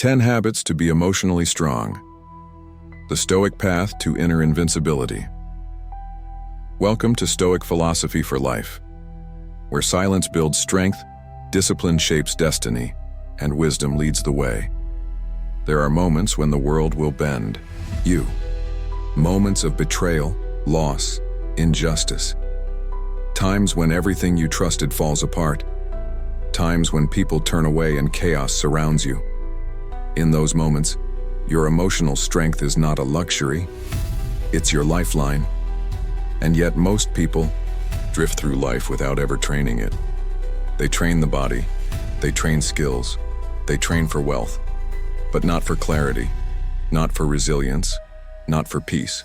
10 Habits to be Emotionally Strong. The Stoic Path to Inner Invincibility. Welcome to Stoic Philosophy for Life, where silence builds strength, discipline shapes destiny, and wisdom leads the way. There are moments when the world will bend you. Moments of betrayal, loss, injustice. Times when everything you trusted falls apart. Times when people turn away and chaos surrounds you. In those moments, your emotional strength is not a luxury, it's your lifeline. And yet most people drift through life without ever training it. They train the body, they train skills, they train for wealth, but not for clarity, not for resilience, not for peace.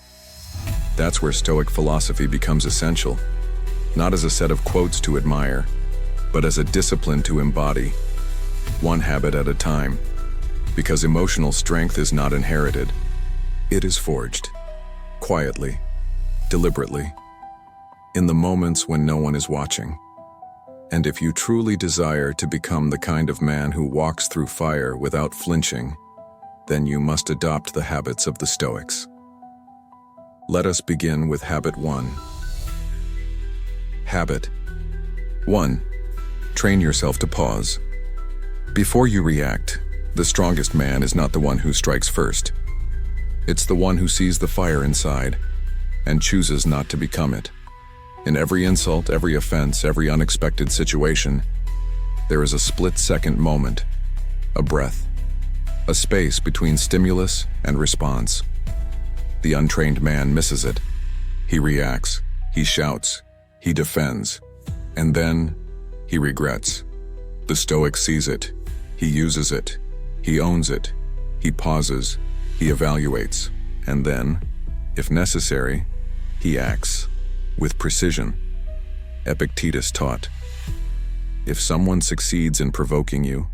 That's where Stoic philosophy becomes essential, not as a set of quotes to admire, but as a discipline to embody, one habit at a time. Because emotional strength is not inherited, it is forged, quietly, deliberately, in the moments when no one is watching. And if you truly desire to become the kind of man who walks through fire without flinching, then you must adopt the habits of the Stoics. Let us begin with Habit 1. Habit 1. Train yourself to pause. Before you react, the strongest man is not the one who strikes first. It's the one who sees the fire inside and chooses not to become it. In every insult, every offense, every unexpected situation, there is a split-second moment, a breath, a space between stimulus and response. The untrained man misses it. He reacts, he shouts, he defends, and then he regrets. The Stoic sees it, he uses it, he owns it, he pauses, he evaluates, and then, if necessary, he acts with precision. Epictetus taught, if someone succeeds in provoking you,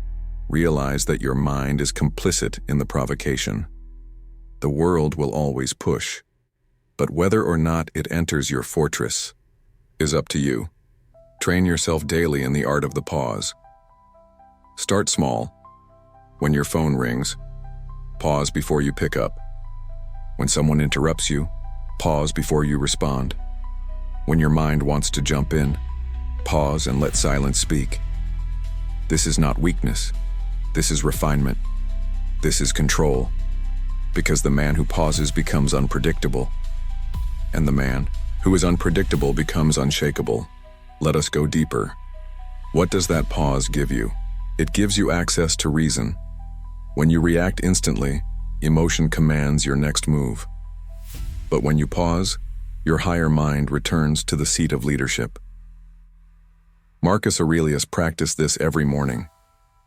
realize that your mind is complicit in the provocation. The world will always push, but whether or not it enters your fortress is up to you. Train yourself daily in the art of the pause. Start small. When your phone rings, pause before you pick up. When someone interrupts you, pause before you respond. When your mind wants to jump in, pause and let silence speak. This is not weakness. This is refinement. This is control. Because the man who pauses becomes unpredictable. And the man who is unpredictable becomes unshakable. Let us go deeper. What does that pause give you? It gives you access to reason. When you react instantly, emotion commands your next move. But when you pause, your higher mind returns to the seat of leadership. Marcus Aurelius practiced this every morning.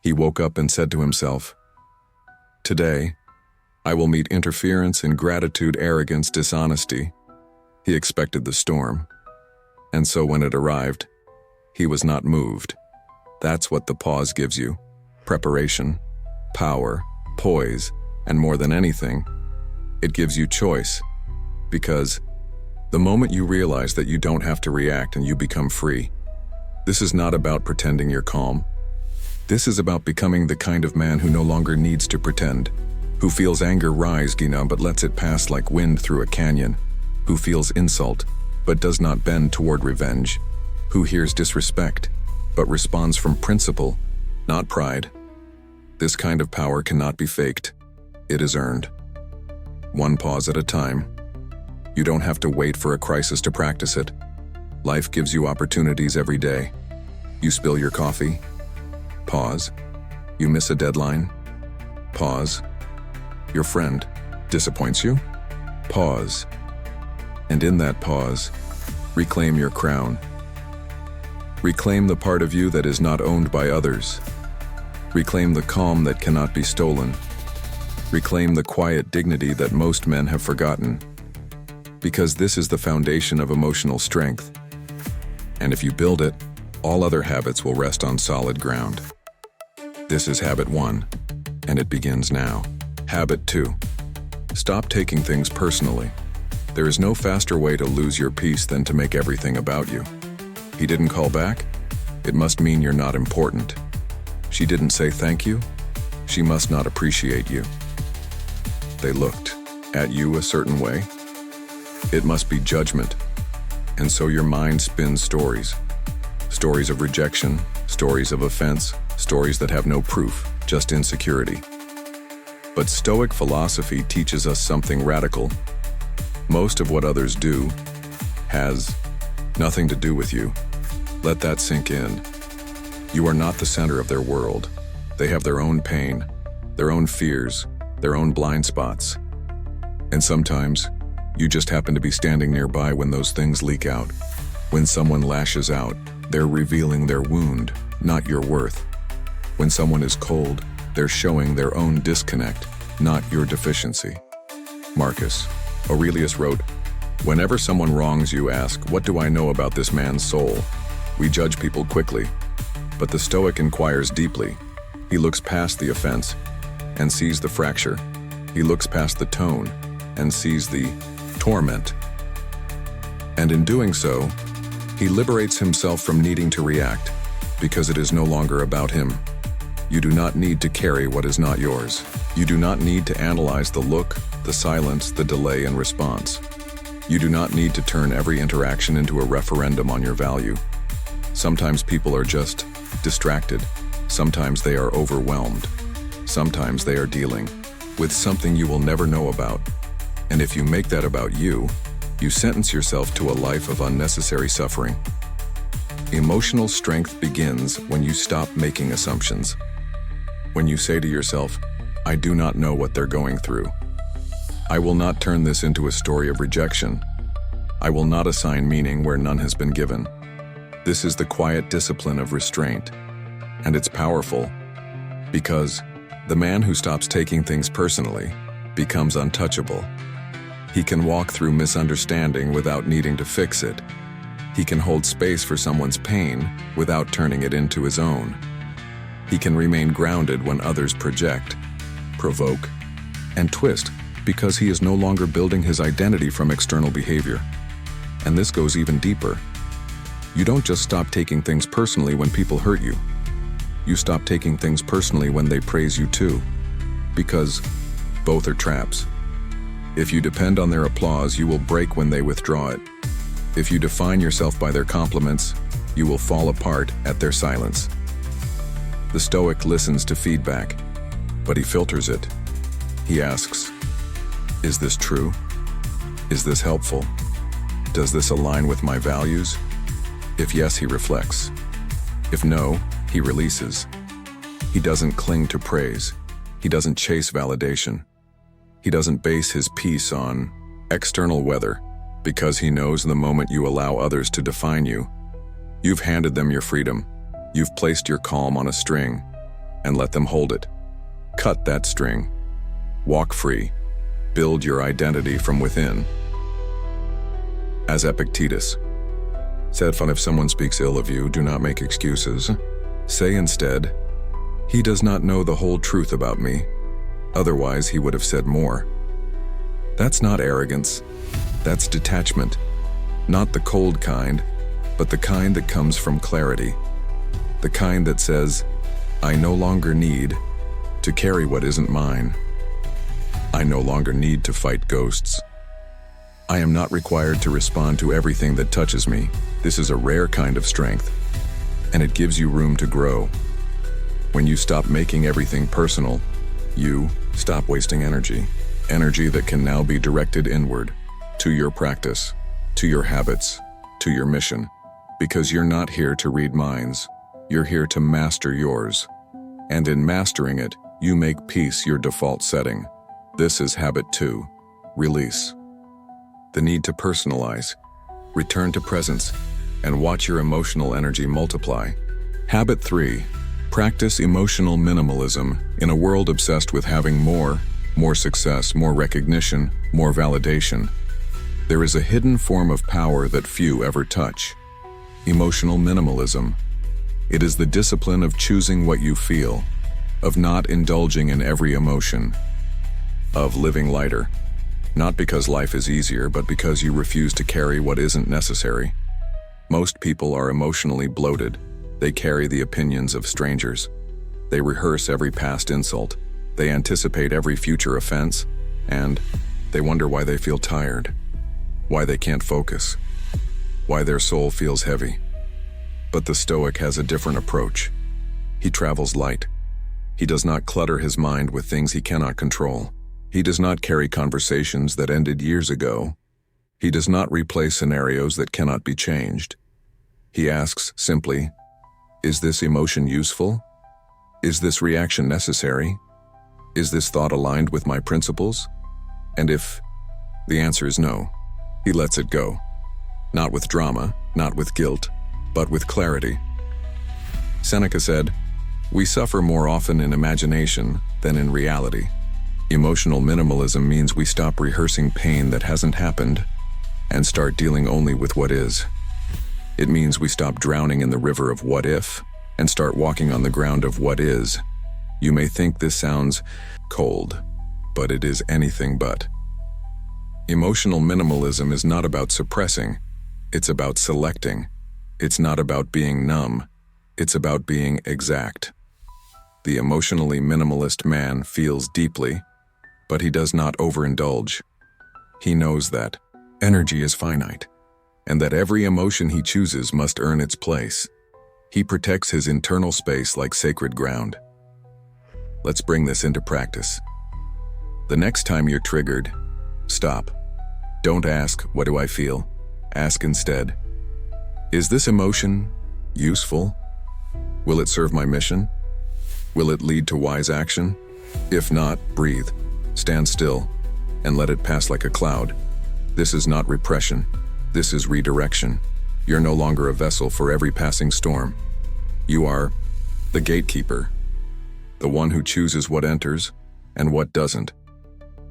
He woke up and said to himself, "Today, I will meet interference, ingratitude, arrogance, dishonesty." He expected the storm. And so when it arrived, he was not moved. That's what the pause gives you: preparation, power, poise, and more than anything, it gives you choice. Because the moment you realize that you don't have to react and you become free, this is not about pretending you're calm. This is about becoming the kind of man who no longer needs to pretend, who feels anger rise, but lets it pass like wind through a canyon, who feels insult, but does not bend toward revenge, who hears disrespect, but responds from principle, not pride. This kind of power cannot be faked. It is earned. One pause at a time. You don't have to wait for a crisis to practice it. Life gives you opportunities every day. You spill your coffee? Pause. You miss a deadline? Pause. Your friend disappoints you? Pause. And in that pause, reclaim your crown. Reclaim the part of you that is not owned by others. Reclaim the calm that cannot be stolen. Reclaim the quiet dignity that most men have forgotten. Because this is the foundation of emotional strength. And if you build it, all other habits will rest on solid ground. This is Habit 1, and it begins now. Habit 2. Stop taking things personally. There is no faster way to lose your peace than to make everything about you. He didn't call back? It must mean you're not important. She didn't say thank you? She must not appreciate you. They looked at you a certain way. It must be judgment. And so your mind spins stories. Stories of rejection, stories of offense, stories that have no proof, just insecurity. But Stoic philosophy teaches us something radical. Most of what others do has nothing to do with you. Let that sink in. You are not the center of their world. They have their own pain, their own fears, their own blind spots. And sometimes, you just happen to be standing nearby when those things leak out. When someone lashes out, they're revealing their wound, not your worth. When someone is cold, they're showing their own disconnect, not your deficiency. Marcus Aurelius wrote, "Whenever someone wrongs you, ask, 'What do I know about this man's soul?' We judge people quickly, but the Stoic inquires deeply. He looks past the offense and sees the fracture. He looks past the tone and sees the torment. And in doing so, he liberates himself from needing to react, because it is no longer about him. You do not need to carry what is not yours. You do not need to analyze the look, the silence, the delay in response. You do not need to turn every interaction into a referendum on your value. Sometimes people are just distracted. Sometimes they are overwhelmed. Sometimes they are dealing with something you will never know about. And if you make that about you, you sentence yourself to a life of unnecessary suffering. Emotional strength begins when you stop making assumptions. When you say to yourself, "I do not know what they're going through. I will not turn this into a story of rejection. I will not assign meaning where none has been given." This is the quiet discipline of restraint, and it's powerful because the man who stops taking things personally becomes untouchable. He can walk through misunderstanding without needing to fix it. He can hold space for someone's pain without turning it into his own. He can remain grounded when others project, provoke, and twist because he is no longer building his identity from external behavior. And this goes even deeper. You don't just stop taking things personally when people hurt you. You stop taking things personally when they praise you too, because both are traps. If you depend on their applause, you will break when they withdraw it. If you define yourself by their compliments, you will fall apart at their silence. The Stoic listens to feedback, but he filters it. He asks, "Is this true? Is this helpful? Does this align with my values?" If yes, he reflects. If no, he releases. He doesn't cling to praise. He doesn't chase validation. He doesn't base his peace on external weather, because he knows the moment you allow others to define you, you've handed them your freedom. You've placed your calm on a string and let them hold it. Cut that string. Walk free. Build your identity from within. As Epictetus said, if someone speaks ill of you, do not make excuses. Say instead, "He does not know the whole truth about me. Otherwise, he would have said more." That's not arrogance. That's detachment. Not the cold kind, but the kind that comes from clarity. The kind that says, "I no longer need to carry what isn't mine. I no longer need to fight ghosts. I am not required to respond to everything that touches me." This is a rare kind of strength, and it gives you room to grow. When you stop making everything personal, you stop wasting energy. Energy that can now be directed inward, to your practice, to your habits, to your mission. Because you're not here to read minds, you're here to master yours. And in mastering it, you make peace your default setting. This is habit 2, release. The need to personalize, return to presence, and watch your emotional energy multiply. Habit 3, practice emotional minimalism in a world obsessed with having more success, more recognition, more validation. There is a hidden form of power that few ever touch. Emotional minimalism. It is the discipline of choosing what you feel, of not indulging in every emotion, of living lighter. Not because life is easier, but because you refuse to carry what isn't necessary. Most people are emotionally bloated. They carry the opinions of strangers. They rehearse every past insult. They anticipate every future offense, and they wonder why they feel tired, why they can't focus, why their soul feels heavy. But the Stoic has a different approach. He travels light. He does not clutter his mind with things he cannot control. He does not carry conversations that ended years ago. He does not replay scenarios that cannot be changed. He asks simply, is this emotion useful? Is this reaction necessary? Is this thought aligned with my principles? And if the answer is no, he lets it go. Not with drama, not with guilt, but with clarity. Seneca said, "We suffer more often in imagination than in reality." Emotional minimalism means we stop rehearsing pain that hasn't happened and start dealing only with what is. It means we stop drowning in the river of what if and start walking on the ground of what is. You may think this sounds cold, but it is anything but. Emotional minimalism is not about suppressing, it's about selecting. It's not about being numb, it's about being exact. The emotionally minimalist man feels deeply, but he does not overindulge. He knows that energy is finite, and that every emotion he chooses must earn its place. He protects his internal space like sacred ground. Let's bring this into practice. The next time you're triggered, stop. Don't ask, "What do I feel?" Ask instead, "Is this emotion useful? Will it serve my mission? Will it lead to wise action? If not, breathe, stand still, and let it pass like a cloud." This is not repression. This is redirection. You're no longer a vessel for every passing storm. You are the gatekeeper, the one who chooses what enters and what doesn't.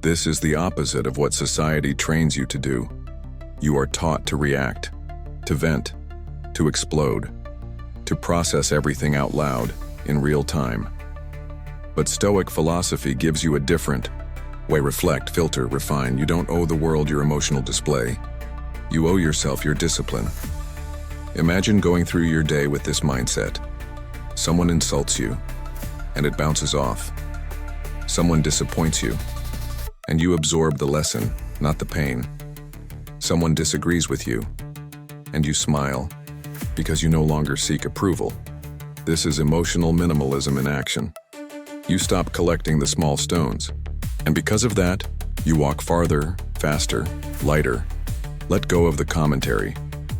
This is the opposite of what society trains you to do. You are taught to react, to vent, to explode, to process everything out loud in real time. But Stoic philosophy gives you a different way. Reflect, filter, refine. You don't owe the world your emotional display. You owe yourself your discipline. Imagine going through your day with this mindset. Someone insults you, and it bounces off. Someone disappoints you, and you absorb the lesson, not the pain. Someone disagrees with you, and you smile, because you no longer seek approval. This is emotional minimalism in action. You stop collecting the small stones, and because of that, you walk farther, faster, lighter. Let go of the commentary.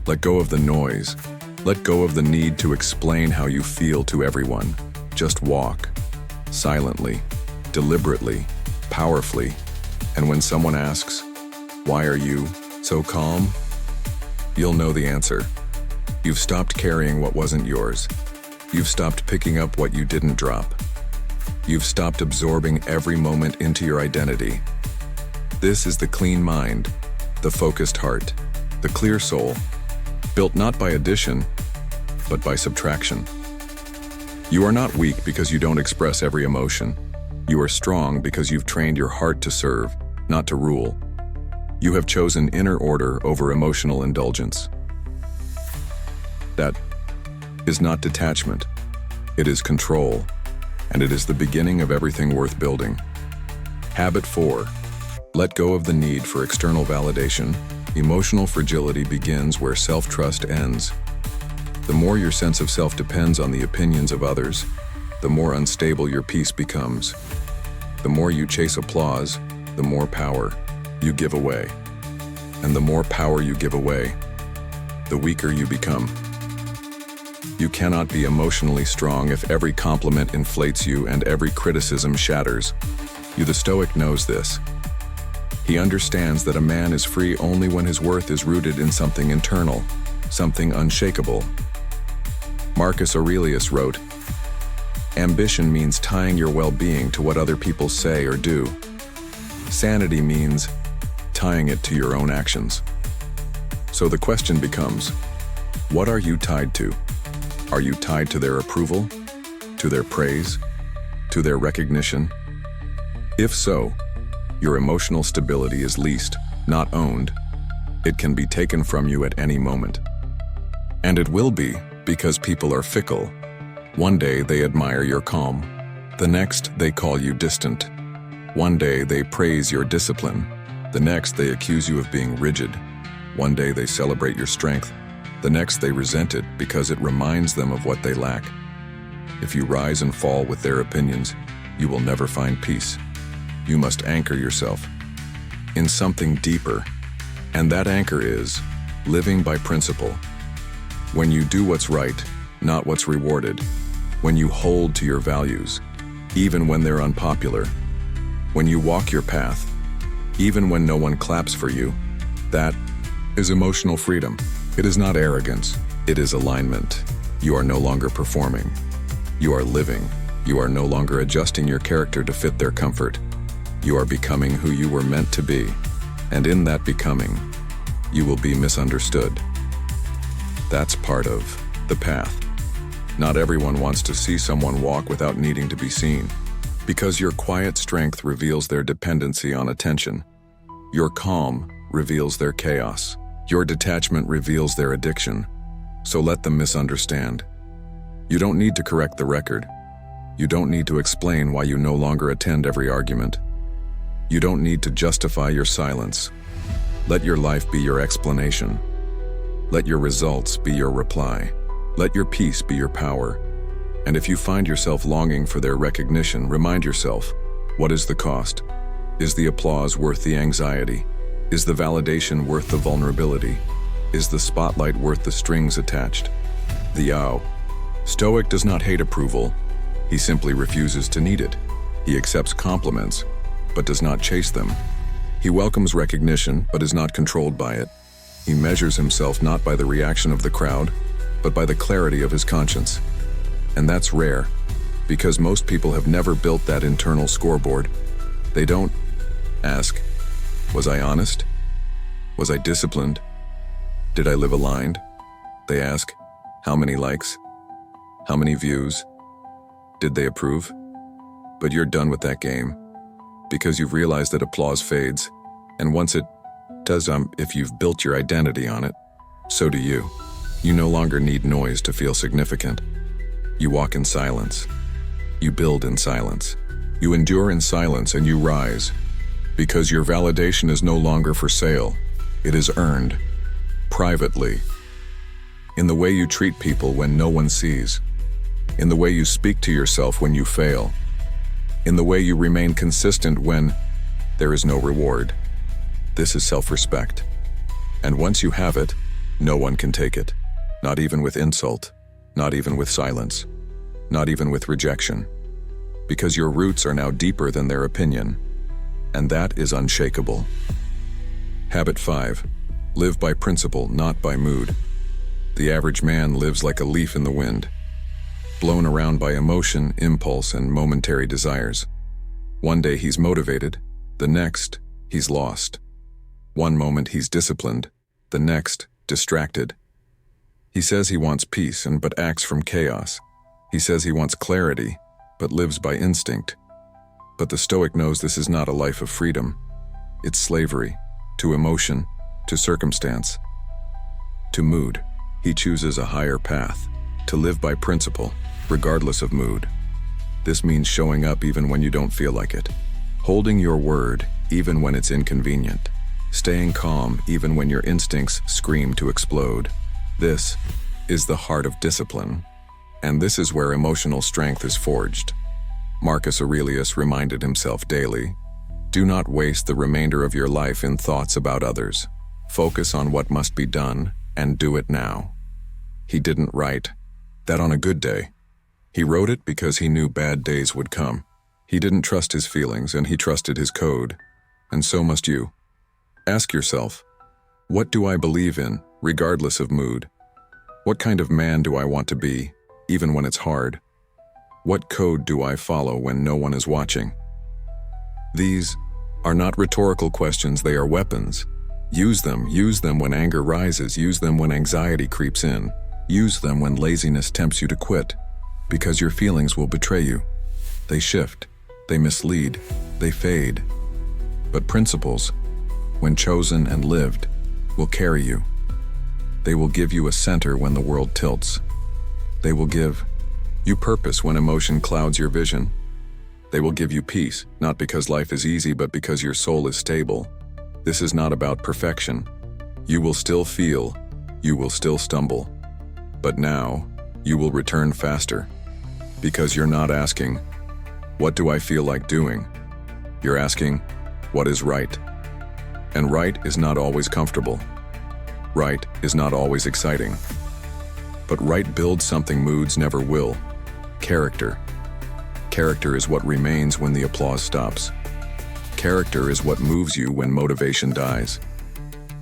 Let go of the noise. Let go of the need to explain how you feel to everyone. Just walk, silently, deliberately, powerfully. And when someone asks, "Why are you so calm?" you'll know the answer. You've stopped carrying what wasn't yours. You've stopped picking up what you didn't drop. You've stopped absorbing every moment into your identity. This is the clean mind, the focused heart, the clear soul, built not by addition, but by subtraction. You are not weak because you don't express every emotion. You are strong because you've trained your heart to serve, not to rule. You have chosen inner order over emotional indulgence. That is not detachment. It is control, and it is the beginning of everything worth building. Habit 4. Let go of the need for external validation. Emotional fragility begins where self-trust ends. The more your sense of self depends on the opinions of others, the more unstable your peace becomes. The more you chase applause, the more power you give away. And the more power you give away, the weaker you become. You cannot be emotionally strong if every compliment inflates you and every criticism shatters you. The Stoic knows this. He understands that a man is free only when his worth is rooted in something internal, something unshakable. Marcus Aurelius wrote, "Ambition means tying your well-being to what other people say or do. Sanity means tying it to your own actions." So the question becomes, what are you tied to? Are you tied to their approval, to their praise, to their recognition? If so, your emotional stability is leased, not owned. It can be taken from you at any moment. And it will be, because people are fickle. One day they admire your calm. The next they call you distant. One day they praise your discipline. The next they accuse you of being rigid. One day they celebrate your strength. The next they resent it because it reminds them of what they lack. If you rise and fall with their opinions, you will never find peace. You must anchor yourself in something deeper, and that anchor is living by principle. When you do what's right, not what's rewarded. When you hold to your values, even when they're unpopular. When you walk your path, even when no one claps for you. That is emotional freedom. It is not arrogance. It is alignment. You are no longer performing. You are living. You are no longer adjusting your character to fit their comfort. You are becoming who you were meant to be. And in that becoming, you will be misunderstood. That's part of the path. Not everyone wants to see someone walk without needing to be seen, because your quiet strength reveals their dependency on attention. Your calm reveals their chaos. Your detachment reveals their addiction. So let them misunderstand. You don't need to correct the record. You don't need to explain why you no longer attend every argument. You don't need to justify your silence. Let your life be your explanation. Let your results be your reply. Let your peace be your power. And if you find yourself longing for their recognition, remind yourself, what is the cost? Is the applause worth the anxiety? Is the validation worth the vulnerability? Is the spotlight worth the strings attached? The Stoic does not hate approval. He simply refuses to need it. He accepts compliments, but does not chase them. He welcomes recognition, but is not controlled by it. He measures himself not by the reaction of the crowd, but by the clarity of his conscience. And that's rare, because most people have never built that internal scoreboard. They don't ask, was I honest? Was I disciplined? Did I live aligned? They ask, how many likes? How many views? Did they approve? But you're done with that game, because you've realized that applause fades, and once it does, if you've built your identity on it, so do you. You no longer need noise to feel significant. You walk in silence. You build in silence. You endure in silence, and you rise, because your validation is no longer for sale. It is earned, privately, in the way you treat people when no one sees, in the way you speak to yourself when you fail, in the way you remain consistent when there is no reward. This is self-respect. And once you have it, no one can take it. Not even with insult, not even with silence, not even with rejection. Because your roots are now deeper than their opinion. And that is unshakable. Habit 5. Live by principle, not by mood. The average man lives like a leaf in the wind, blown around by emotion, impulse, and momentary desires. One day he's motivated, the next, he's lost. One moment he's disciplined, the next, distracted. He says he wants peace but acts from chaos. He says he wants clarity, but lives by instinct. But the Stoic knows this is not a life of freedom. It's slavery, to emotion, to circumstance, to mood. He chooses a higher path, to live by principle, regardless of mood. This means showing up even when you don't feel like it, holding your word even when it's inconvenient, staying calm even when your instincts scream to explode. This is the heart of discipline, and this is where emotional strength is forged. Marcus Aurelius reminded himself daily, do not waste the remainder of your life in thoughts about others. Focus on what must be done, and do it now. He didn't write that on a good day. He wrote it because he knew bad days would come. He didn't trust his feelings, and he trusted his code. And so must you. Ask yourself, what do I believe in, regardless of mood? What kind of man do I want to be, even when it's hard? What code do I follow when no one is watching? These are not rhetorical questions, they are weapons. Use them when anger rises, use them when anxiety creeps in, use them when laziness tempts you to quit, because your feelings will betray you. They shift, they mislead, they fade. But principles, when chosen and lived, will carry you. They will give you a center when the world tilts. They will give You purpose when emotion clouds your vision. They will give you peace, not because life is easy, but because your soul is stable. This is not about perfection. You will still feel, you will still stumble. But now, you will return faster. Because you're not asking, what do I feel like doing? You're asking, what is right? And right is not always comfortable. Right is not always exciting. But right builds something moods never will. Character. Character is what remains when the applause stops. Character is what moves you when motivation dies.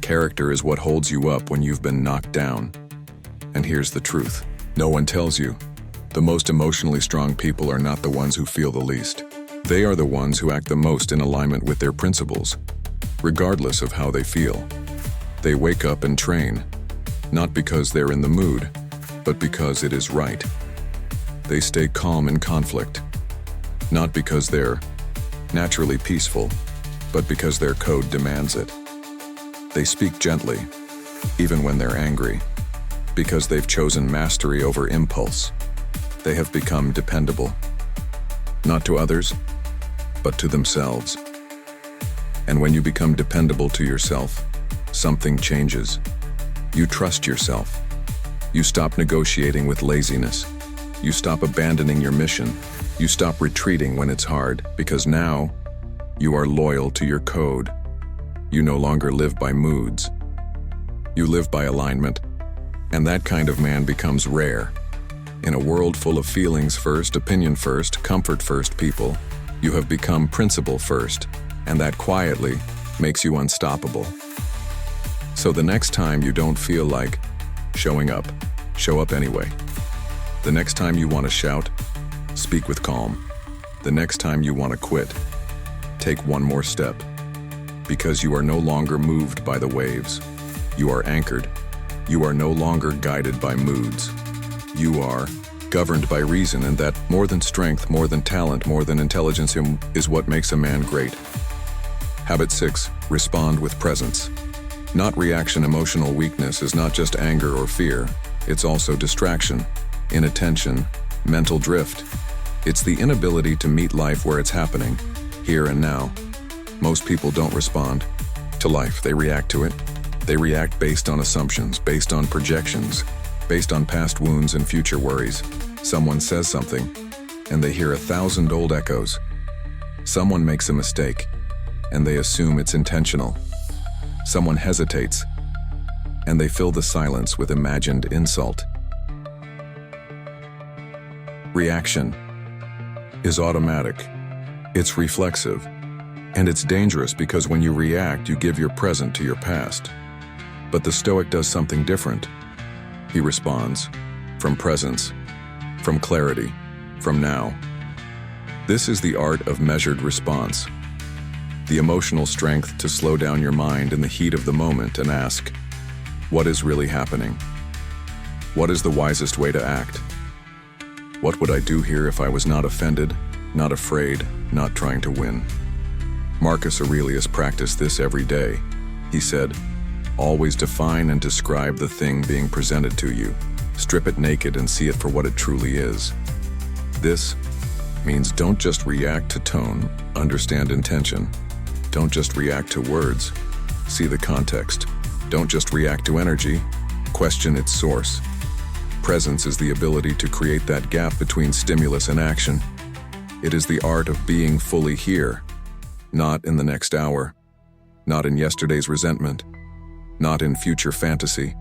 Character is what holds you up when you've been knocked down. And here's the truth. No one tells you. The most emotionally strong people are not the ones who feel the least. They are the ones who act the most in alignment with their principles, regardless of how they feel. They wake up and train, not because they're in the mood, but because it is right. They stay calm in conflict, not because they're naturally peaceful, but because their code demands it. They speak gently, even when they're angry, because they've chosen mastery over impulse. They have become dependable, not to others, but to themselves. And when you become dependable to yourself, something changes. You trust yourself. You stop negotiating with laziness. You stop abandoning your mission. You stop retreating when it's hard, because now you are loyal to your code. You no longer live by moods. You live by alignment, and that kind of man becomes rare. In a world full of feelings first, opinion first, comfort first people, you have become principle first, and that quietly makes you unstoppable. So the next time you don't feel like showing up, show up anyway. The next time you want to shout, speak with calm. The next time you want to quit, take one more step. Because you are no longer moved by the waves. You are anchored. You are no longer guided by moods. You are governed by reason, and that more than strength, more than talent, more than intelligence is what makes a man great. Habit 6, respond with presence. Not reaction. Emotional weakness is not just anger or fear. It's also distraction, inattention, mental drift. It's the inability to meet life where it's happening, here and now. Most people don't respond to life. They react to it. They react based on assumptions, based on projections, based on past wounds and future worries. Someone says something, and they hear 1,000 old echoes. Someone makes a mistake, and they assume it's intentional. Someone hesitates, and they fill the silence with imagined insult. Reaction is automatic. It's reflexive, and it's dangerous because when you react, you give your present to your past. But the Stoic does something different. He responds from presence, from clarity, from now. This is the art of measured response. The emotional strength to slow down your mind in the heat of the moment and ask, what is really happening? What is the wisest way to act? What would I do here if I was not offended, not afraid, not trying to win? Marcus Aurelius practiced this every day. He said, always define and describe the thing being presented to you. Strip it naked and see it for what it truly is. This means don't just react to tone, understand intention. Don't just react to words, see the context. Don't just react to energy, question its source. Presence is the ability to create that gap between stimulus and action. It is the art of being fully here, not in the next hour, not in yesterday's resentment, not in future fantasy,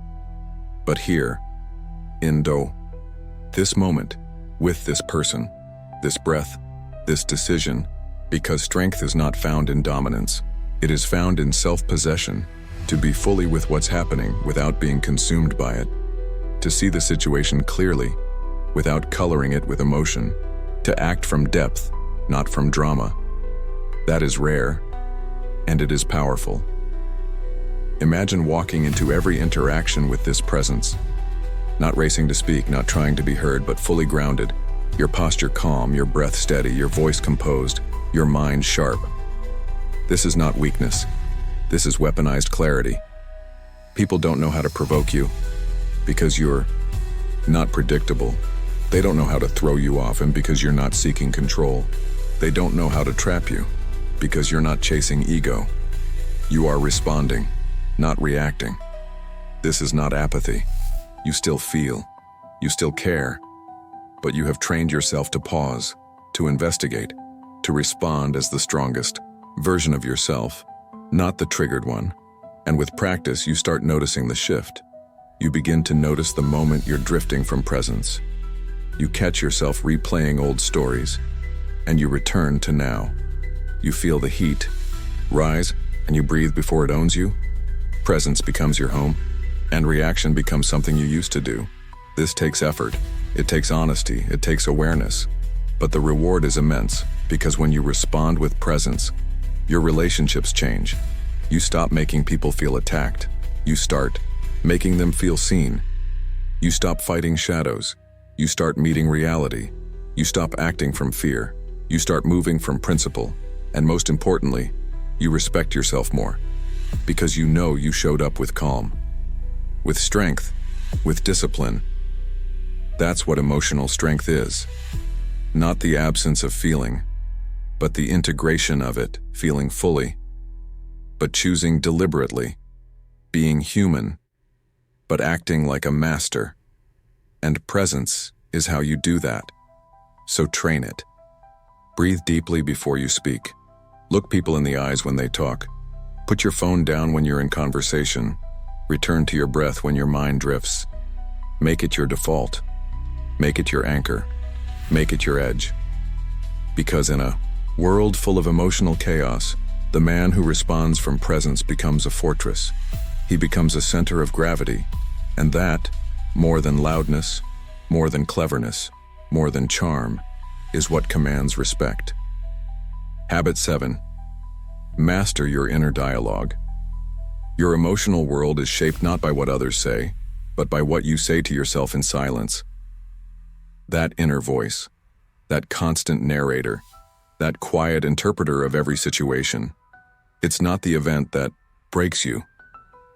but here, in this moment, with this person, this breath, this decision, because strength is not found in dominance. It is found in self-possession, to be fully with what's happening without being consumed by it, to see the situation clearly, without coloring it with emotion, to act from depth, not from drama. That is rare, and it is powerful. Imagine walking into every interaction with this presence, not racing to speak, not trying to be heard, but fully grounded, your posture calm, your breath steady, your voice composed, your mind sharp. This is not weakness. This is weaponized clarity. People don't know how to provoke you because you're not predictable, They don't know how to throw you off, and because you're not seeking control. They don't know how to trap you, because you're not chasing ego. You are responding, not reacting. This is not apathy. You still feel, you still care, but you have trained yourself to pause, to investigate, to respond as the strongest version of yourself, not the triggered one. And with practice, you start noticing the shift. You begin to notice the moment you're drifting from presence. You catch yourself replaying old stories, and you return to now. You feel the heat rise, and you breathe before it owns you. Presence becomes your home, and reaction becomes something you used to do. This takes effort. It takes honesty. It takes awareness. But the reward is immense, because when you respond with presence, your relationships change. You stop making people feel attacked. You start making them feel seen. You stop fighting shadows. You start meeting reality. You stop acting from fear. You start moving from principle. And most importantly, you respect yourself more, because you know you showed up with calm, with strength, with discipline. That's what emotional strength is. Not the absence of feeling, but the integration of it, feeling fully, but choosing deliberately, being human, but acting like a master. And presence is how you do that. So train it. Breathe deeply before you speak. Look people in the eyes when they talk. Put your phone down when you're in conversation. Return to your breath when your mind drifts. Make it your default. Make it your anchor. Make it your edge. Because in a world full of emotional chaos, the man who responds from presence becomes a fortress. He becomes a center of gravity. And that, more than loudness, more than cleverness, more than charm, is what commands respect. Habit 7. Master your inner dialogue. Your emotional world is shaped not by what others say, but by what you say to yourself in silence. That inner voice, that constant narrator, that quiet interpreter of every situation. It's not the event that breaks you.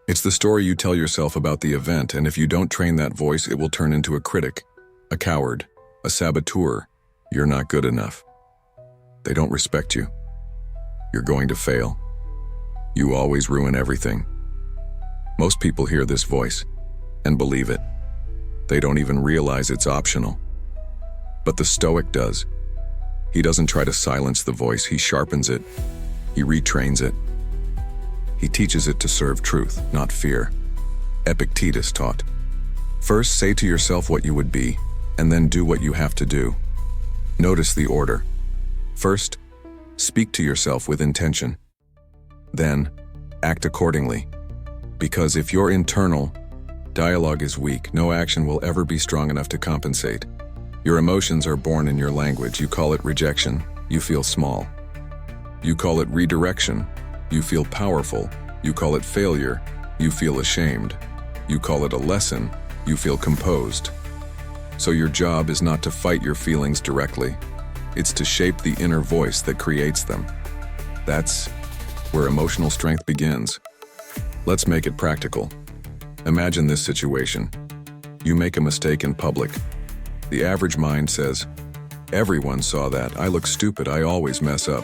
It's the story you tell yourself about the event, and if you don't train that voice, it will turn into a critic, a coward, a saboteur. You're not good enough. They don't respect you. You're going to fail. You always ruin everything. Most people hear this voice and believe it. They don't even realize it's optional. But the Stoic does. He doesn't try to silence the voice, he sharpens it. He retrains it. He teaches it to serve truth, not fear. Epictetus taught, first say to yourself what you would be, and then do what you have to do. Notice the order. First, speak to yourself with intention. Then, act accordingly. Because if your internal dialogue is weak, no action will ever be strong enough to compensate. Your emotions are born in your language. You call it rejection, you feel small. You call it redirection, you feel powerful. You call it failure, you feel ashamed. You call it a lesson, you feel composed. So your job is not to fight your feelings directly. It's to shape the inner voice that creates them. That's where emotional strength begins. Let's make it practical. Imagine this situation. You make a mistake in public. The average mind says, everyone saw that, I look stupid, I always mess up.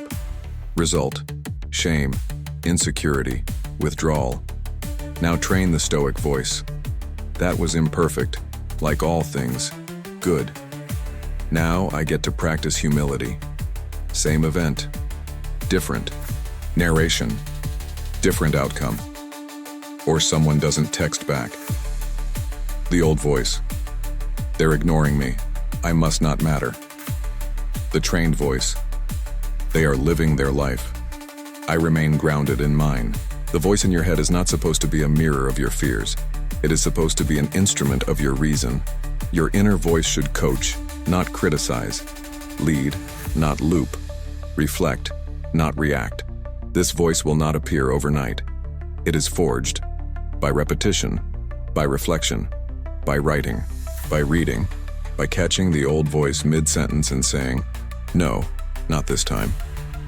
Result, shame, insecurity, withdrawal. Now train the Stoic voice. That was imperfect, like all things, good. Now I get to practice humility. Same event, different. Narration, different outcome. Or someone doesn't text back. The old voice, they're ignoring me, I must not matter. The trained voice, they are living their life. I remain grounded in mine. The voice in your head is not supposed to be a mirror of your fears. It is supposed to be an instrument of your reason. Your inner voice should coach, not criticize. Lead, not loop. Reflect, not react. This voice will not appear overnight. It is forged by repetition, by reflection, by writing, by reading, by catching the old voice mid-sentence and saying, no, not this time.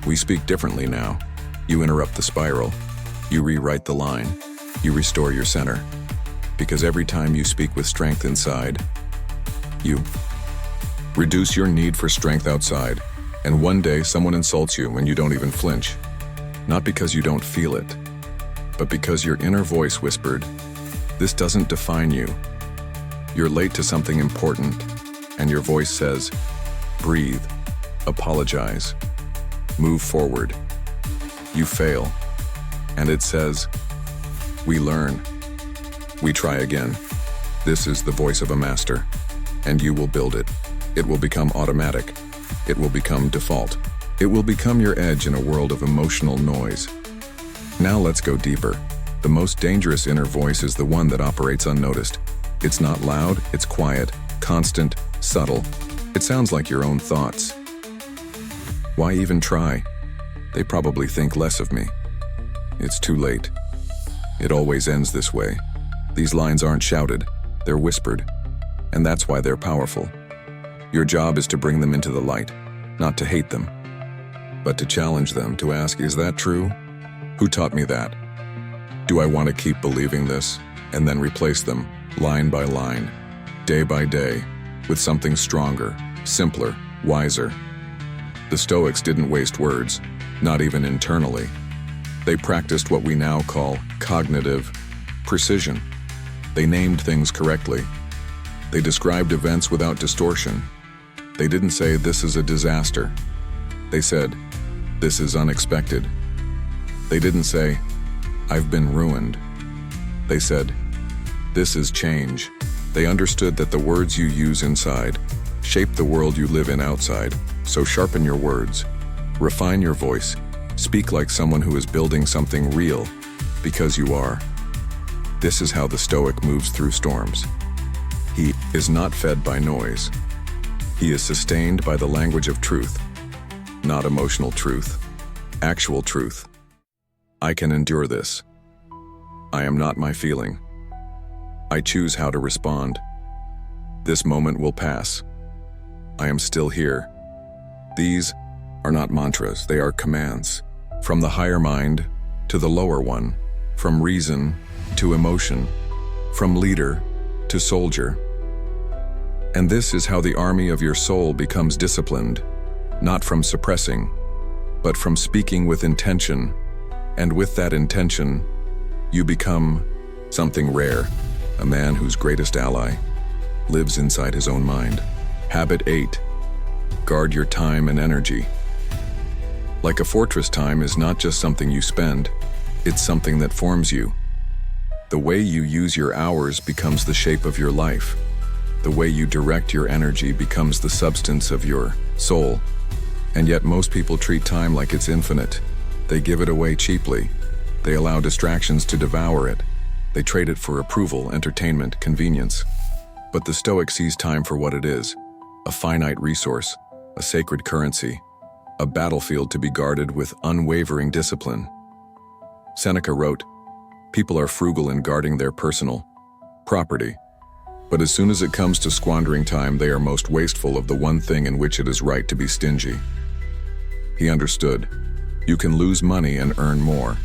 We speak differently now. You interrupt the spiral. You rewrite the line. You restore your center. Because every time you speak with strength inside, you Reduce your need for strength outside, and one day someone insults you and you don't even flinch. Not because you don't feel it, but because your inner voice whispered, "This doesn't define you." You're late to something important, and your voice says, "Breathe, apologize, move forward." You fail, and it says, "We learn, we try again." This is the voice of a master, and you will build it. It will become automatic. It will become default. It will become your edge in a world of emotional noise. Now let's go deeper. The most dangerous inner voice is the one that operates unnoticed. It's not loud, it's quiet, constant, subtle. It sounds like your own thoughts. Why even try? They probably think less of me. It's too late. It always ends this way. These lines aren't shouted, they're whispered. And that's why they're powerful. Your job is to bring them into the light, not to hate them, but to challenge them, to ask, is that true? Who taught me that? Do I want to keep believing this? And then replace them, line by line, day by day, with something stronger, simpler, wiser. The Stoics didn't waste words, not even internally. They practiced what we now call cognitive precision. They named things correctly. They described events without distortion. They didn't say, "This is a disaster." They said, "This is unexpected." They didn't say, "I've been ruined." They said, "This is change." They understood that the words you use inside shape the world you live in outside. So sharpen your words, refine your voice, speak like someone who is building something real, because you are. This is how the Stoic moves through storms. He is not fed by noise. He is sustained by the language of truth, not emotional truth, actual truth. I can endure this. I am not my feeling. I choose how to respond. This moment will pass. I am still here. These are not mantras, they are commands. From the higher mind to the lower one, from reason to emotion, from leader to soldier. And this is how the army of your soul becomes disciplined, not from suppressing, but from speaking with intention. And with that intention, you become something rare, a man whose greatest ally lives inside his own mind. Habit 8. Guard your time and energy. Like a fortress, time is not just something you spend, it's something that forms you. The way you use your hours becomes the shape of your life. The way you direct your energy becomes the substance of your soul. And yet most people treat time like it's infinite. They give it away cheaply. They allow distractions to devour it. They trade it for approval, entertainment, convenience. But the Stoic sees time for what it is, a finite resource, a sacred currency, a battlefield to be guarded with unwavering discipline. Seneca wrote, "People are frugal in guarding their personal property, but as soon as it comes to squandering time, they are most wasteful of the one thing in which it is right to be stingy." He understood. You can lose money and earn more.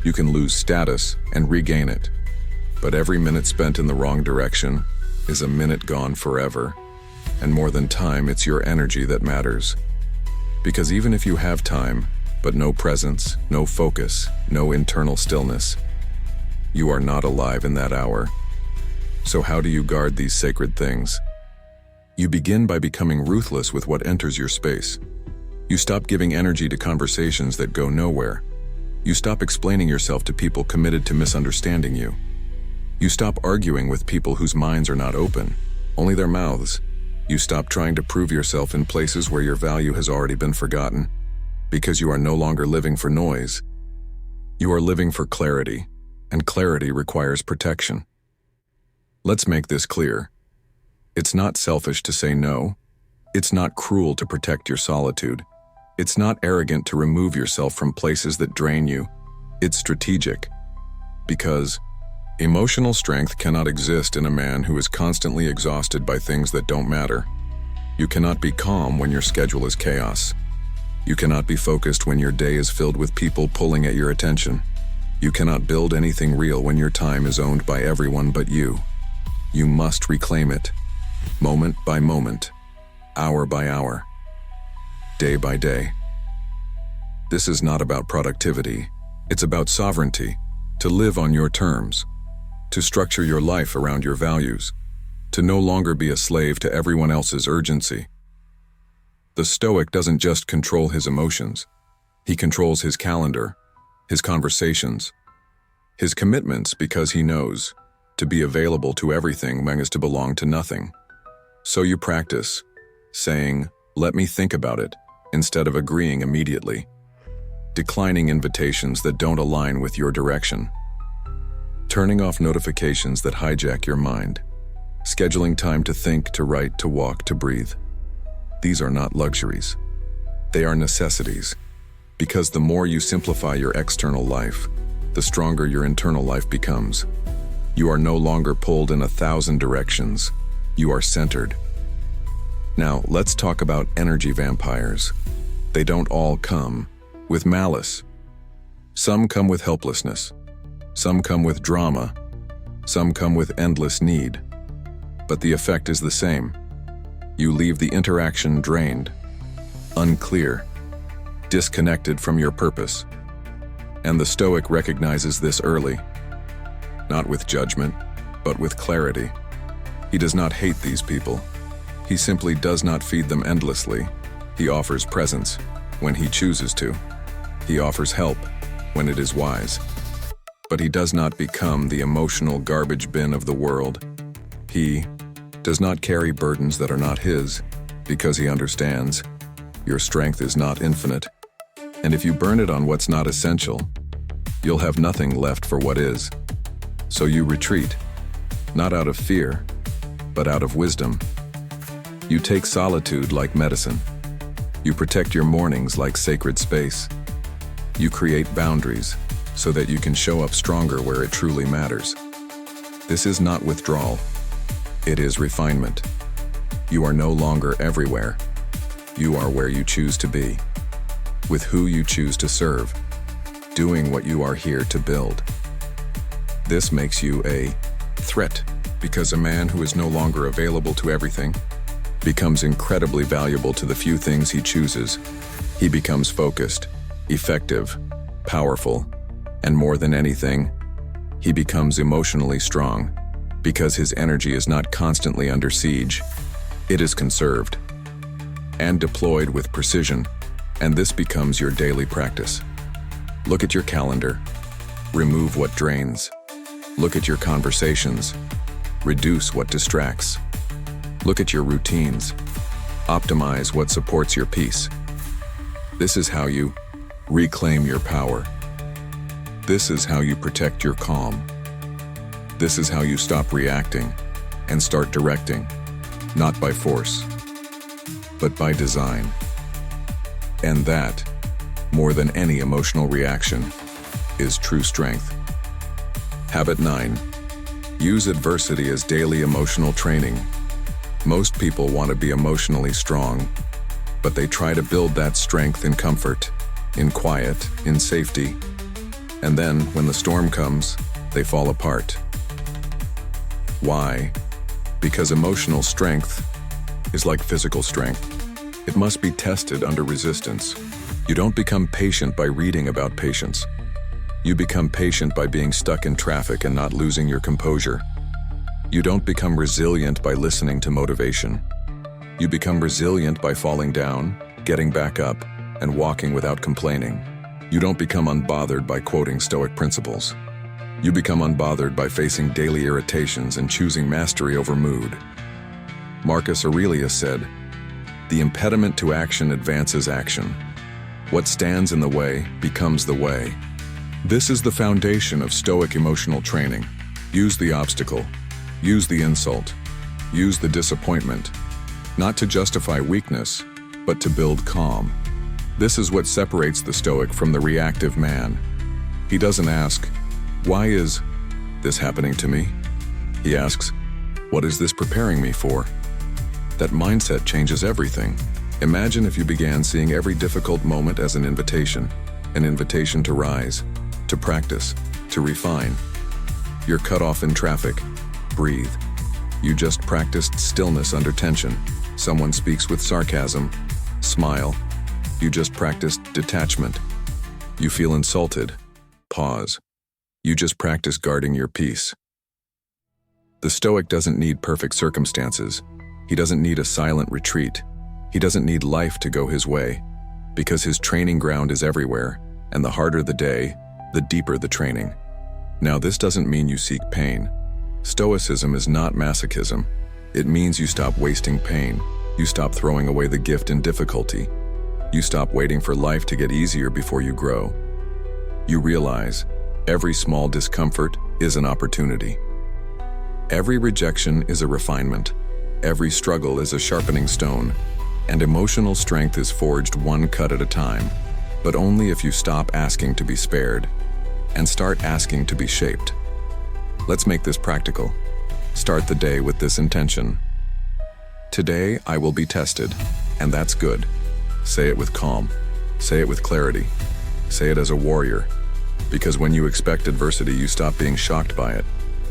You can lose status and regain it. But every minute spent in the wrong direction is a minute gone forever. And more than time, it's your energy that matters. Because even if you have time, but no presence, no focus, no internal stillness, you are not alive in that hour. So how do you guard these sacred things? You begin by becoming ruthless with what enters your space. You stop giving energy to conversations that go nowhere. You stop explaining yourself to people committed to misunderstanding you. You stop arguing with people whose minds are not open, only their mouths. You stop trying to prove yourself in places where your value has already been forgotten, because you are no longer living for noise. You are living for clarity, and clarity requires protection. Let's make this clear. It's not selfish to say no. It's not cruel to protect your solitude. It's not arrogant to remove yourself from places that drain you. It's strategic. Because emotional strength cannot exist in a man who is constantly exhausted by things that don't matter. You cannot be calm when your schedule is chaos. You cannot be focused when your day is filled with people pulling at your attention. You cannot build anything real when your time is owned by everyone but you. You must reclaim it, moment by moment, hour by hour, day by day. This is not about productivity. It's about sovereignty, to live on your terms, to structure your life around your values, to no longer be a slave to everyone else's urgency. The Stoic doesn't just control his emotions. He controls his calendar, his conversations, his commitments, because he knows to be available to everything is to belong to nothing. So you practice saying, "Let me think about it," instead of agreeing immediately, declining invitations that don't align with your direction, turning off notifications that hijack your mind, scheduling time to think, to write, to walk, to breathe. These are not luxuries. They are necessities, because the more you simplify your external life, the stronger your internal life becomes. You are no longer pulled in 1,000 directions. You are centered. Now, let's talk about energy vampires. They don't all come with malice. Some come with helplessness. Some come with drama. Some come with endless need. But the effect is the same. You leave the interaction drained, unclear, disconnected from your purpose. And the Stoic recognizes this early, not with judgment, but with clarity. He does not hate these people. He simply does not feed them endlessly. He offers presence when he chooses to. He offers help when it is wise. But he does not become the emotional garbage bin of the world. He does not carry burdens that are not his, because he understands your strength is not infinite. And if you burn it on what's not essential, you'll have nothing left for what is. So you retreat, not out of fear, but out of wisdom. You take solitude like medicine. You protect your mornings like sacred space. You create boundaries so that you can show up stronger where it truly matters. This is not withdrawal. It is refinement. You are no longer everywhere. You are where you choose to be, with who you choose to serve, doing what you are here to build. This makes you a threat, because a man who is no longer available to everything becomes incredibly valuable to the few things he chooses. He becomes focused, effective, powerful, and more than anything, he becomes emotionally strong, because his energy is not constantly under siege. It is conserved and deployed with precision, and this becomes your daily practice. Look at your calendar. Remove what drains. Look at your conversations. Reduce what distracts. Look at your routines. Optimize what supports your peace. This is how you reclaim your power. This is how you protect your calm. This is how you stop reacting and start directing, not by force, but by design. And that, more than any emotional reaction, is true strength. Habit 9. Use adversity as daily emotional training. Most people want to be emotionally strong, but they try to build that strength in comfort, in quiet, in safety. And then, when the storm comes, they fall apart. Why? Because emotional strength is like physical strength. It must be tested under resistance. You don't become patient by reading about patience. You become patient by being stuck in traffic and not losing your composure. You don't become resilient by listening to motivation. You become resilient by falling down, getting back up, and walking without complaining. You don't become unbothered by quoting Stoic principles. You become unbothered by facing daily irritations and choosing mastery over mood. Marcus Aurelius said, "The impediment to action advances action. What stands in the way becomes the way." This is the foundation of Stoic emotional training. Use the obstacle. Use the insult. Use the disappointment. Not to justify weakness, but to build calm. This is what separates the Stoic from the reactive man. He doesn't ask, "Why is this happening to me?" He asks, "What is this preparing me for?" That mindset changes everything. Imagine if you began seeing every difficult moment as an invitation to rise, to practice, to refine. You're cut off in traffic. Breathe. You just practiced stillness under tension. Someone speaks with sarcasm. Smile. You just practiced detachment. You feel insulted. Pause. You just practice guarding your peace. The Stoic doesn't need perfect circumstances. He doesn't need a silent retreat. He doesn't need life to go his way, because his training ground is everywhere, and the harder the day, the deeper the training. Now, this doesn't mean you seek pain. Stoicism is not masochism. It means you stop wasting pain. You stop throwing away the gift in difficulty. You stop waiting for life to get easier before you grow. You realize every small discomfort is an opportunity. Every rejection is a refinement. Every struggle is a sharpening stone. And emotional strength is forged one cut at a time, but only if you stop asking to be spared and start asking to be shaped. Let's make this practical. Start the day with this intention. Today I will be tested, and that's good. Say it with calm. Say it with clarity. Say it as a warrior. Because when you expect adversity, you stop being shocked by it.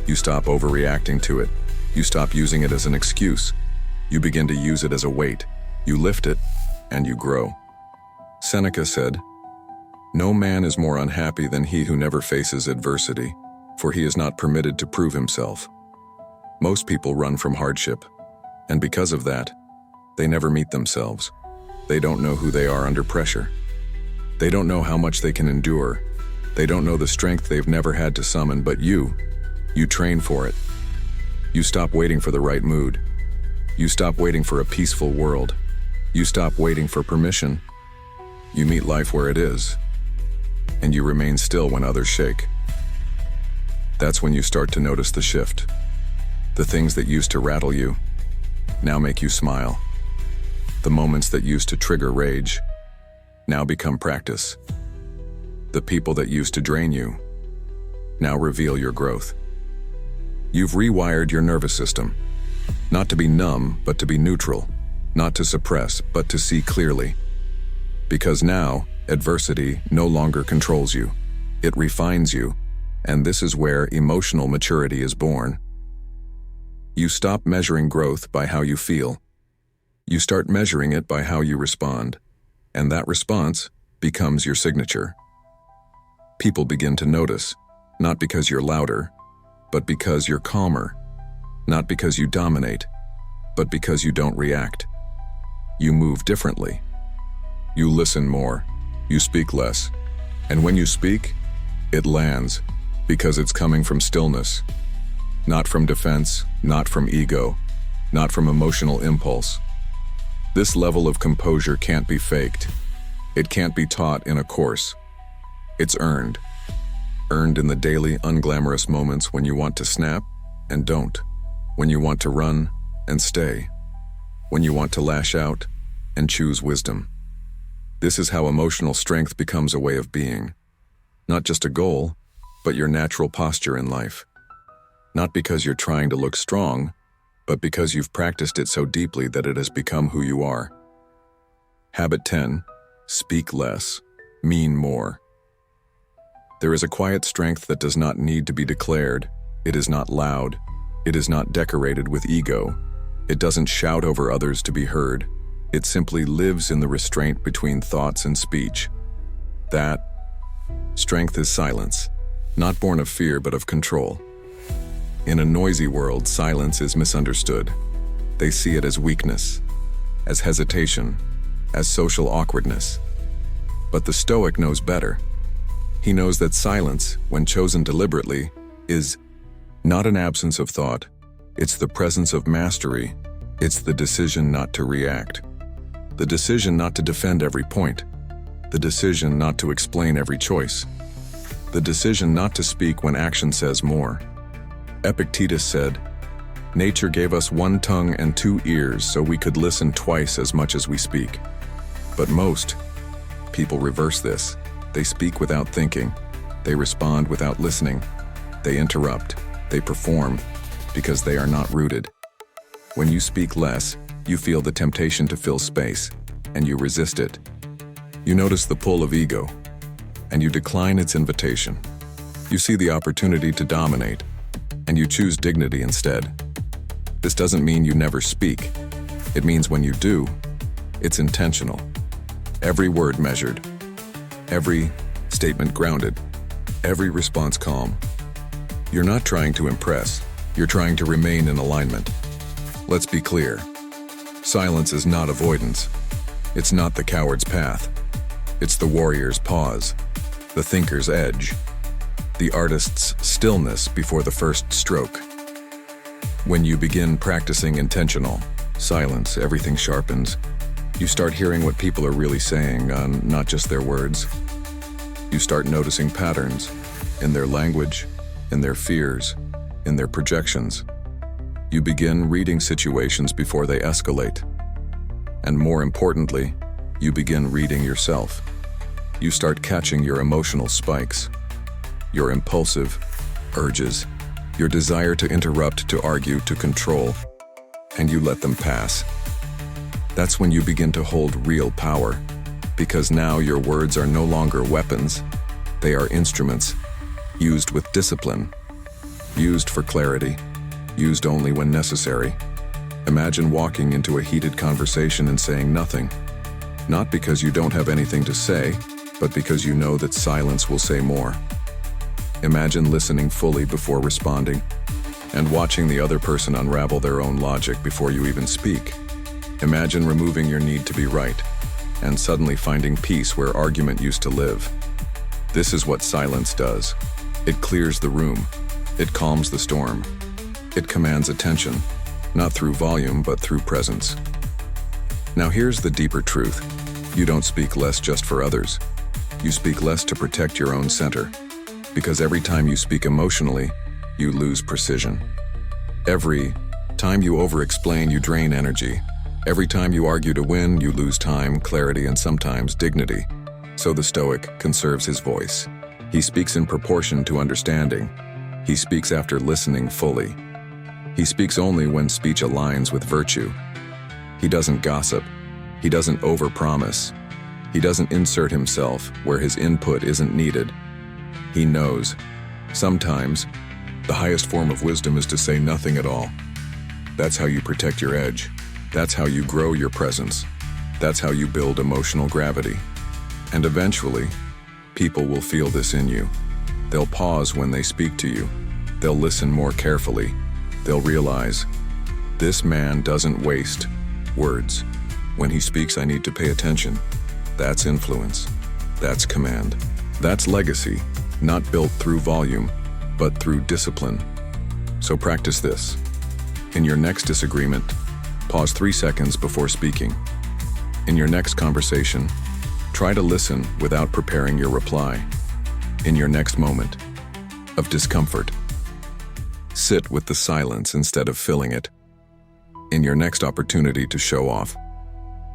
You stop overreacting to it. You stop using it as an excuse. You begin to use it as a weight. You lift it, and you grow. Seneca said, "No man is more unhappy than he who never faces adversity, for he is not permitted to prove himself." Most people run from hardship, and because of that, they never meet themselves. They don't know who they are under pressure. They don't know how much they can endure. They don't know the strength they've never had to summon, but you train for it. You stop waiting for the right mood. You stop waiting for a peaceful world. You stop waiting for permission. You meet life where it is, and you remain still when others shake. That's when you start to notice the shift. The things that used to rattle you now make you smile. The moments that used to trigger rage now become practice. The people that used to drain you now reveal your growth. You've rewired your nervous system, not to be numb, but to be neutral, not to suppress, but to see clearly. Because now, adversity no longer controls you. It refines you, and this is where emotional maturity is born. You stop measuring growth by how you feel. You start measuring it by how you respond, and that response becomes your signature. People begin to notice, not because you're louder, but because you're calmer. Not because you dominate, but because you don't react. You move differently. You listen more. You speak less. And when you speak, it lands, because it's coming from stillness. Not from defense, not from ego, not from emotional impulse. This level of composure can't be faked. It can't be taught in a course. It's earned. Earned in the daily, unglamorous moments when you want to snap and don't. When you want to run and stay. When you want to lash out and choose wisdom. This is how emotional strength becomes a way of being. Not just a goal, but your natural posture in life. Not because you're trying to look strong, but because you've practiced it so deeply that it has become who you are. Habit 10, speak less, mean more. There is a quiet strength that does not need to be declared. It is not loud. It is not decorated with ego. It doesn't shout over others to be heard. It simply lives in the restraint between thoughts and speech. That strength is silence, not born of fear but of control. In a noisy world, silence is misunderstood. They see it as weakness, as hesitation, as social awkwardness. But the Stoic knows better. He knows that silence, when chosen deliberately, is not an absence of thought. It's the presence of mastery. It's the decision not to react. The decision not to defend every point. The decision not to explain every choice. The decision not to speak when action says more. Epictetus said, "Nature gave us one tongue and two ears so we could listen twice as much as we speak." But most people reverse this. They speak without thinking. They respond without listening. They interrupt. They perform because they are not rooted. When you speak less, you feel the temptation to fill space, and you resist it. You notice the pull of ego, and you decline its invitation. You see the opportunity to dominate, and you choose dignity instead. This doesn't mean you never speak. It means when you do, it's intentional. Every word measured, every statement grounded, every response calm. You're not trying to impress, you're trying to remain in alignment. Let's be clear. Silence is not avoidance. It's not the coward's path. It's the warrior's pause, the thinker's edge, the artist's stillness before the first stroke. When you begin practicing intentional silence, everything sharpens. You start hearing what people are really saying, not just their words. You start noticing patterns in their language, in their fears, in their projections. You begin reading situations before they escalate. And more importantly, you begin reading yourself. You start catching your emotional spikes, your impulsive urges, your desire to interrupt, to argue, to control, and you let them pass. That's when you begin to hold real power, because now your words are no longer weapons. They are instruments, used with discipline, used for clarity, used only when necessary. Imagine walking into a heated conversation and saying nothing, not because you don't have anything to say, but because you know that silence will say more. Imagine listening fully before responding, and watching the other person unravel their own logic before you even speak. Imagine removing your need to be right, and suddenly finding peace where argument used to live. This is what silence does. It clears the room. It calms the storm. It commands attention, not through volume, but through presence. Now here's the deeper truth. You don't speak less just for others. You speak less to protect your own center. Because every time you speak emotionally, you lose precision. Every time you over-explain, you drain energy. Every time you argue to win, you lose time, clarity, and sometimes dignity. So the Stoic conserves his voice. He speaks in proportion to understanding. He speaks after listening fully. He speaks only when speech aligns with virtue. He doesn't gossip. He doesn't overpromise. He doesn't insert himself where his input isn't needed. He knows. Sometimes, the highest form of wisdom is to say nothing at all. That's how you protect your edge. That's how you grow your presence. That's how you build emotional gravity. And eventually, people will feel this in you. They'll pause when they speak to you. They'll listen more carefully. They'll realize, this man doesn't waste words. When he speaks, I need to pay attention. That's influence. That's command. That's legacy, not built through volume, but through discipline. So practice this. In your next disagreement, pause 3 seconds before speaking. In your next conversation, try to listen without preparing your reply. In your next moment of discomfort, sit with the silence instead of filling it. In your next opportunity to show off,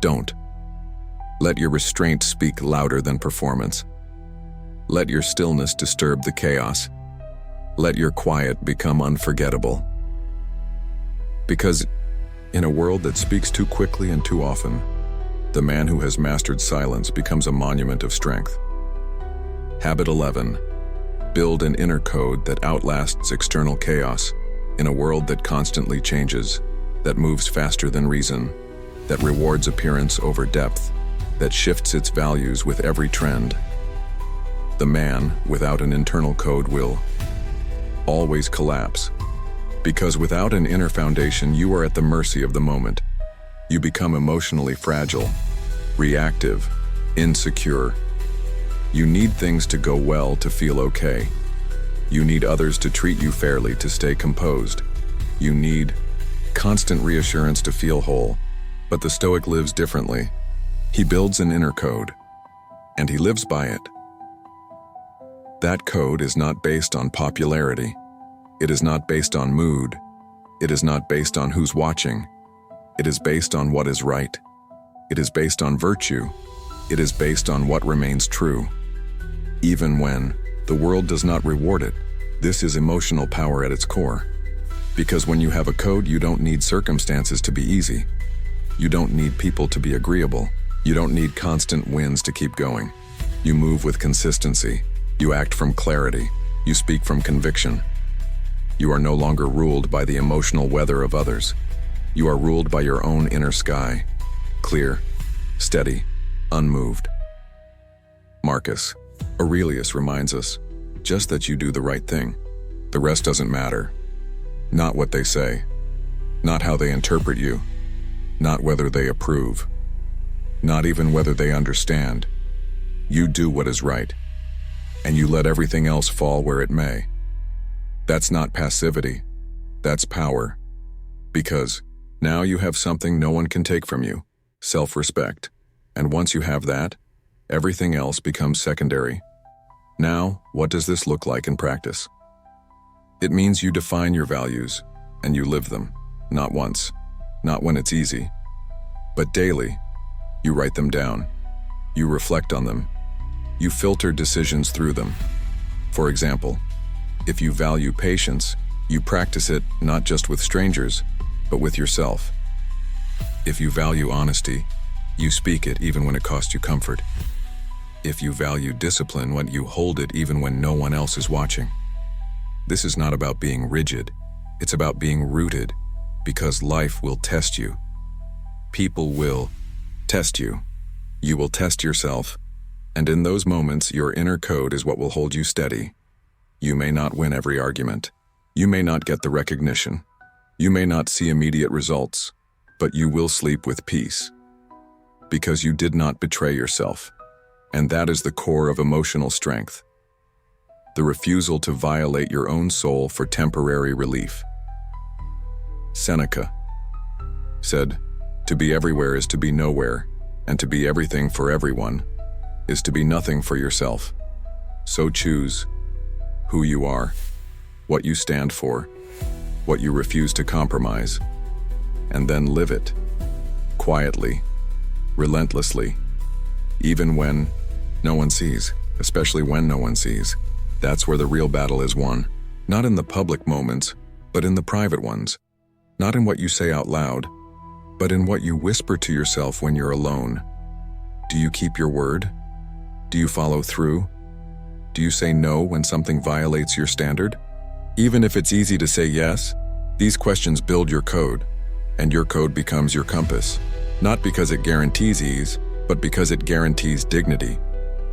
don't. Let your restraint speak louder than performance. Let your stillness disturb the chaos. Let your quiet become unforgettable. Because in a world that speaks too quickly and too often, the man who has mastered silence becomes a monument of strength. Habit 11. Build an inner code that outlasts external chaos in a world that constantly changes, that moves faster than reason, that rewards appearance over depth, that shifts its values with every trend. The man without an internal code will always collapse. Because without an inner foundation, you are at the mercy of the moment. You become emotionally fragile, reactive, insecure. You need things to go well to feel okay. You need others to treat you fairly to stay composed. You need constant reassurance to feel whole. But the Stoic lives differently. He builds an inner code, and he lives by it. That code is not based on popularity. It is not based on mood. It is not based on who's watching. It is based on what is right. It is based on virtue. It is based on what remains true. Even when the world does not reward it, this is emotional power at its core. Because when you have a code, you don't need circumstances to be easy. You don't need people to be agreeable. You don't need constant wins to keep going. You move with consistency. You act from clarity. You speak from conviction. You are no longer ruled by the emotional weather of others. You are ruled by your own inner sky, clear, steady, unmoved. Marcus Aurelius reminds us, just that you do the right thing. The rest doesn't matter. Not what they say, not how they interpret you, not whether they approve, not even whether they understand. You do what is right, and you let everything else fall where it may. That's not passivity, that's power. Because now you have something no one can take from you, self-respect. And once you have that, everything else becomes secondary. Now, what does this look like in practice? It means you define your values, and you live them, not once, not when it's easy, but daily. You write them down, you reflect on them, you filter decisions through them. For example, if you value patience, you practice it not just with strangers, but with yourself. If you value honesty, you speak it even when it costs you comfort. If you value discipline, you hold it even when no one else is watching. This is not about being rigid, it's about being rooted, because life will test you. People will test you. You will test yourself, and in those moments, your inner code is what will hold you steady. You may not win every argument. You may not get the recognition. You may not see immediate results, but you will sleep with peace. Because you did not betray yourself. And that is the core of emotional strength. The refusal to violate your own soul for temporary relief. Seneca said, "To be everywhere is to be nowhere, and to be everything for everyone is to be nothing for yourself. So choose who you are, what you stand for, what you refuse to compromise, and then live it, quietly, relentlessly, even when no one sees, especially when no one sees. That's where the real battle is won, not in the public moments, but in the private ones. Not in what you say out loud, but in what you whisper to yourself when you're alone. Do you keep your word? Do you follow through? Do you say no when something violates your standard? Even if it's easy to say yes, these questions build your code, and your code becomes your compass. Not because it guarantees ease, but because it guarantees dignity.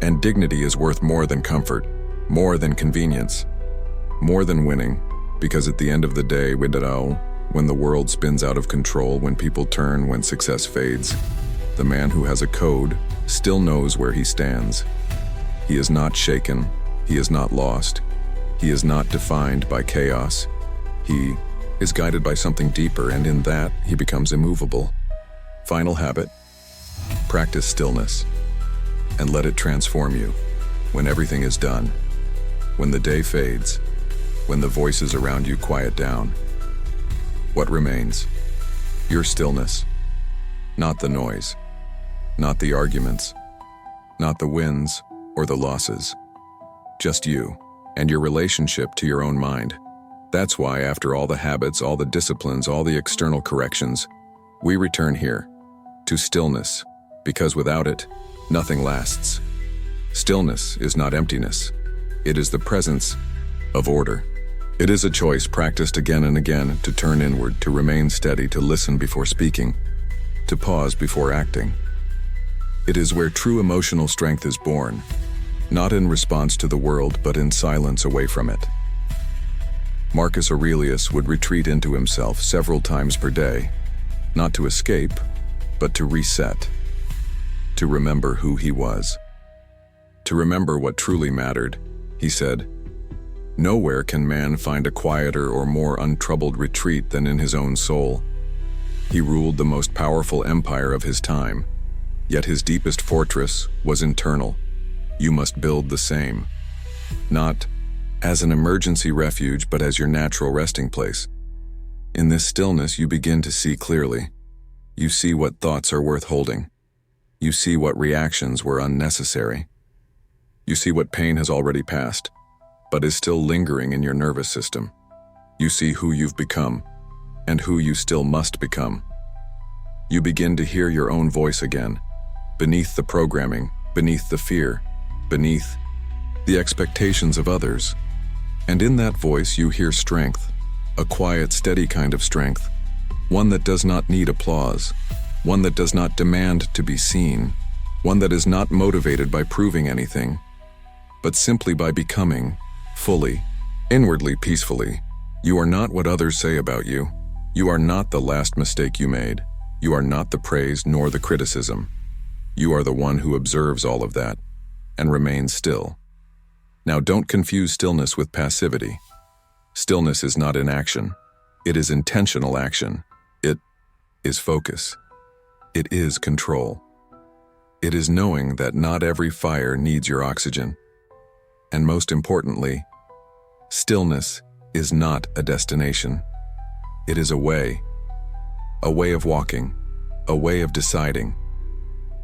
And dignity is worth more than comfort, more than convenience, more than winning, because at the end of the day, when the world spins out of control, when people turn, when success fades, the man who has a code still knows where he stands. He is not shaken, he is not lost, he is not defined by chaos. He is guided by something deeper, and in that, he becomes immovable. Final habit: practice stillness, and let it transform you. When everything is done, when the day fades, when the voices around you quiet down, what remains? Your stillness. Not the noise, not the arguments, not the wins or the losses. Just you and your relationship to your own mind. That's why after all the habits, all the disciplines, all the external corrections, we return here, to stillness, because without it, nothing lasts. Stillness is not emptiness. It is the presence of order. It is a choice practiced again and again to turn inward, to remain steady, to listen before speaking, to pause before acting. It is where true emotional strength is born, not in response to the world, but in silence away from it. Marcus Aurelius would retreat into himself several times per day, not to escape, but to reset, to remember who he was, to remember what truly mattered. He said, "Nowhere can man find a quieter or more untroubled retreat than in his own soul." He ruled the most powerful empire of his time, yet his deepest fortress was internal. You must build the same, not as an emergency refuge, but as your natural resting place. In this stillness, you begin to see clearly. You see what thoughts are worth holding. You see what reactions were unnecessary. You see what pain has already passed, but is still lingering in your nervous system. You see who you've become, and who you still must become. You begin to hear your own voice again, beneath the programming, beneath the fear, beneath the expectations of others. And in that voice you hear strength, a quiet, steady kind of strength, one that does not need applause, one that does not demand to be seen, one that is not motivated by proving anything, but simply by becoming, fully, inwardly peacefully. You are not what others say about you. You are not the last mistake you made. You are not the praise nor the criticism. You are the one who observes all of that and remains still. Now don't confuse stillness with passivity. Stillness is not inaction. It is intentional action. It is focus. It is control. It is knowing that not every fire needs your oxygen. And most importantly, stillness is not a destination. It is a way of walking, a way of deciding,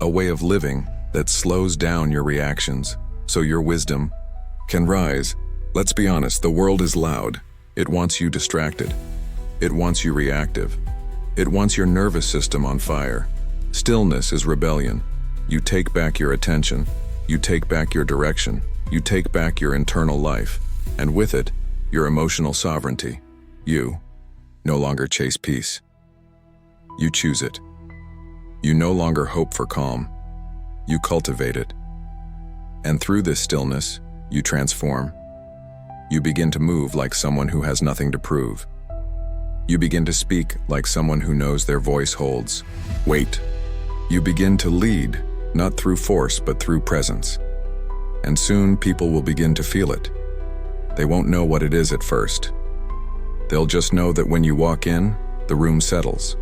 a way of living that slows down your reactions so your wisdom can rise. Let's be honest, the world is loud. It wants you distracted. It wants you reactive. It wants your nervous system on fire. Stillness is rebellion. You take back your attention. You take back your direction. You take back your internal life. And with it, your emotional sovereignty. You no longer chase peace. You choose it. You no longer hope for calm. You cultivate it. And through this stillness, you transform. You begin to move like someone who has nothing to prove. You begin to speak like someone who knows their voice holds weight. You begin to lead, not through force, but through presence. And soon people will begin to feel it. They won't know what it is at first. They'll just know that when you walk in, the room settles.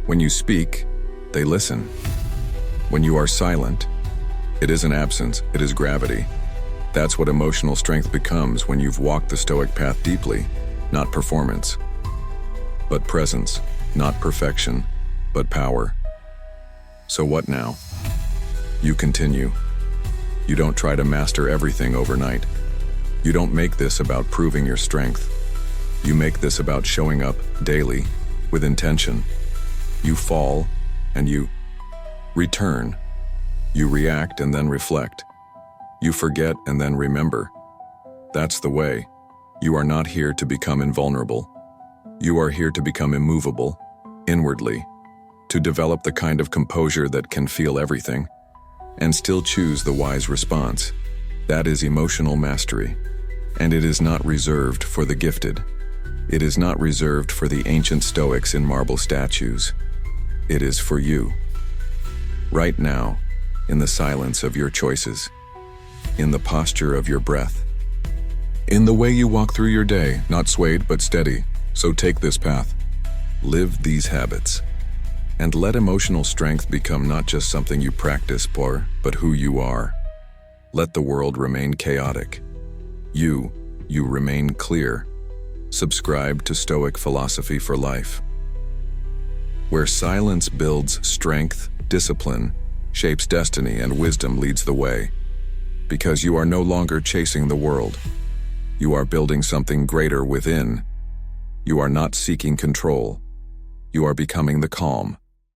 When you speak, they listen. When you are silent, it isn't absence, it is gravity. That's what emotional strength becomes when you've walked the Stoic path deeply, not performance, but presence, not perfection, but power. So what now? You continue. You don't try to master everything overnight. You don't make this about proving your strength. You make this about showing up daily with intention. You fall and you return. You react and then reflect. You forget and then remember. That's the way. You are not here to become invulnerable. You are here to become immovable, inwardly, to develop the kind of composure that can feel everything and still choose the wise response. That is emotional mastery. And it is not reserved for the gifted. It is not reserved for the ancient Stoics in marble statues. It is for you. Right now, in the silence of your choices, in the posture of your breath, in the way you walk through your day, not swayed but steady. So take this path. Live these habits. And let emotional strength become not just something you practice for, but who you are. Let the world remain chaotic. You remain clear. Subscribe to Stoic philosophy for life, where silence builds strength, discipline, shapes destiny, and wisdom leads the way. Because you are no longer chasing the world. You are building something greater within. You are not seeking control. You are becoming the calm,